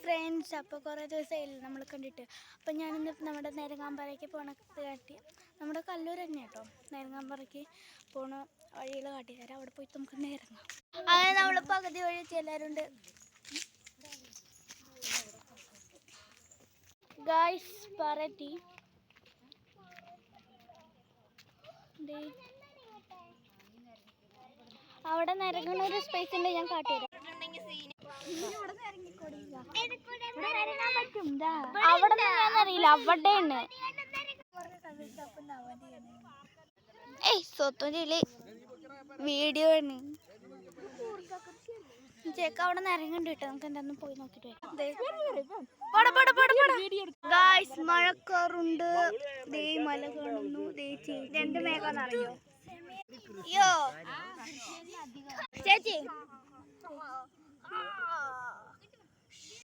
Friends, അപ്പോൾ കുറേ ദിവസമായില്ല നമ്മൾ കണ്ടിട്ട്. അപ്പം ഞാനിന്ന് നമ്മുടെ നെരങ്ങാമ്പറയ്ക്ക് പോണത് കാട്ടി, നമ്മുടെ കല്ലൂർ തന്നെ കേട്ടോ, നെരങ്ങാമ്പറയ്ക്ക് പോണ വഴികൾ കാട്ടിത്തരാം. അവിടെ പോയിട്ട് നമുക്ക് ഇറങ്ങാം. അങ്ങനെ നമ്മൾ പകുതി വഴി എല്ലാവരും ഉണ്ട്. ഗായ്സ് പറയത്തി അവിടെ നിരങ്ങുന്ന ഒരു സ്പേസ് ഉണ്ട്, ഞാൻ കാട്ടിത്തരാം. അവിടെ ഞാനറിയില്ല, അവിടെയാണ്. സ്വത്തും വീഡിയോ ആണ്. ചേക്ക അവിടെ നിരങ്ങുന്നുണ്ട് കേട്ടോ, നമുക്ക് എന്തായാലും പോയി നോക്കിട്ട് ഗായ്സ്. മഴക്കാറുണ്ട്, ദേ മല കാണുന്നു, രണ്ട് മേഘം അറിയോ. ചേച്ചി